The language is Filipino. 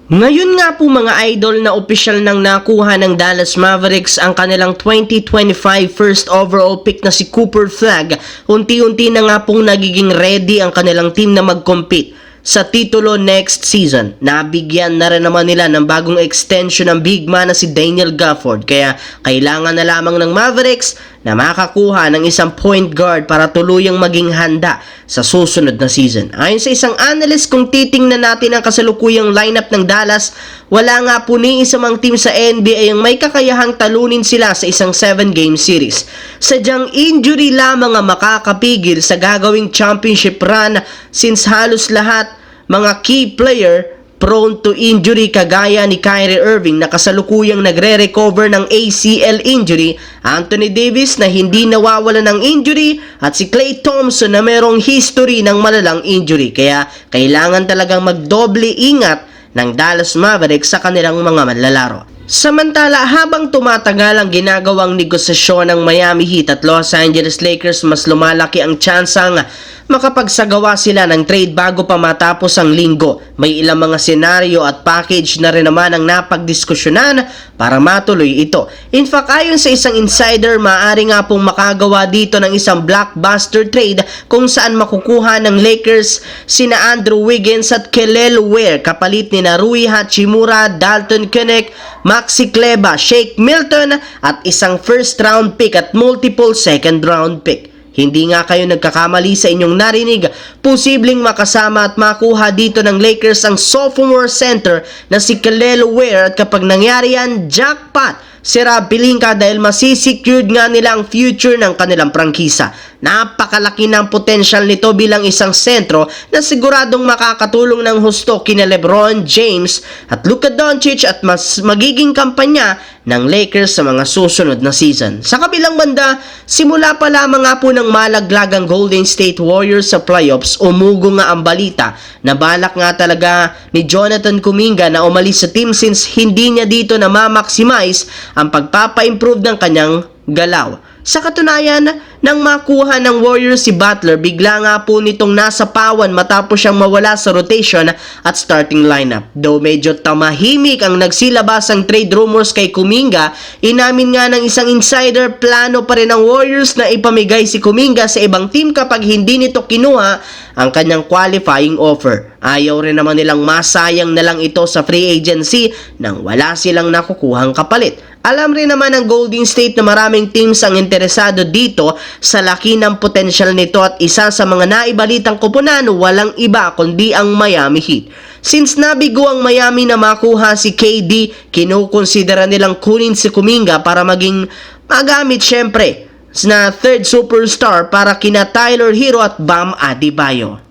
Ngayon nga po mga idol na opisyal nang nakuha ng Dallas Mavericks ang kanilang 2025 first overall pick na si Cooper Flagg. Unti-unti na nga pong nagiging ready ang kanilang team na mag-compete sa titulo next season. Nabigyan na rin naman nila ng bagong extension ng big man na si Daniel Gafford. Kaya kailangan na lamang ng Mavericks na makakuha ng isang point guard para tuluyang maging handa sa susunod na season. Ayon sa isang analyst, kung titingnan natin ang kasalukuyang lineup ng Dallas, wala nga po ni isa mang team sa NBA ang may kakayahang talunin sila sa isang 7-game series. Sadyang injury lamang ang makakapigil sa gagawing championship run since halos lahat mga key player prone to injury kagaya ni Kyrie Irving na kasalukuyang nagre-recover ng ACL injury, Anthony Davis na hindi nawawala ng injury at si Klay Thompson na merong history ng malalang injury. Kaya kailangan talagang magdoble ingat ng Dallas Mavericks sa kanilang mga manlalaro. Samantala, habang tumatagal ang ginagawang negosasyon ng Miami Heat at Los Angeles Lakers, mas lumalaki ang tsansang makapagsagawa sila ng trade bago pa matapos ang linggo. May ilang mga senaryo at package na rin naman ang napagdiskusyonan para matuloy ito. In fact, ayon sa isang insider, maaari nga pong makagawa dito ng isang blockbuster trade kung saan makukuha ng Lakers sina Andrew Wiggins at Kel'el Ware kapalit ni Rui Hachimura, Dalton Keunig, Maxi Kleber, Shake Milton at isang first round pick at multiple second round pick. Hindi nga kayo nagkakamali sa inyong narinig, posibleng makasama at makuha dito ng Lakers ang sophomore center na si Kel'el Ware at kapag nangyari yan, jackpot! Sira Pelinka dahil masisecured nga nila ang future ng kanilang prangkisa. Napakalaki ng potensyal nito bilang isang sentro na siguradong makakatulong ng husto kina LeBron James at Luka Doncic at mas magiging kampanya ng Lakers sa mga susunod na season. Sa kabilang banda, simula pa lamang nga po ng malaglag ang Golden State Warriors sa playoffs, umugo nga ang balita na balak nga talaga ni Jonathan Kuminga na umalis sa team since hindi niya dito na ma-maximize ang pagpapa-improve ng kanyang galaw. Sa katunayan, nang makuha ng Warriors si Butler, bigla nga po nitong nasa pawan matapos siyang mawala sa rotation at starting lineup. Though medyo tamahimik ang nagsilabasang trade rumors kay Kuminga, inamin nga ng isang insider, plano pa rin ng Warriors na ipamigay si Kuminga sa ibang team kapag hindi nito kinuha ang kanyang qualifying offer. Ayaw rin naman nilang masayang na lang ito sa free agency nang wala silang nakukuhang kapalit. Alam rin naman ng Golden State na maraming teams ang interesado dito sa laki ng potensyal nito at isa sa mga naibalitang koponan walang iba kundi ang Miami Heat. Since nabigo ang Miami na makuha si KD, kinukonsidera nilang kunin si Kuminga para maging magamit syempre na third superstar para kina Tyler Hero at Bam Adebayo.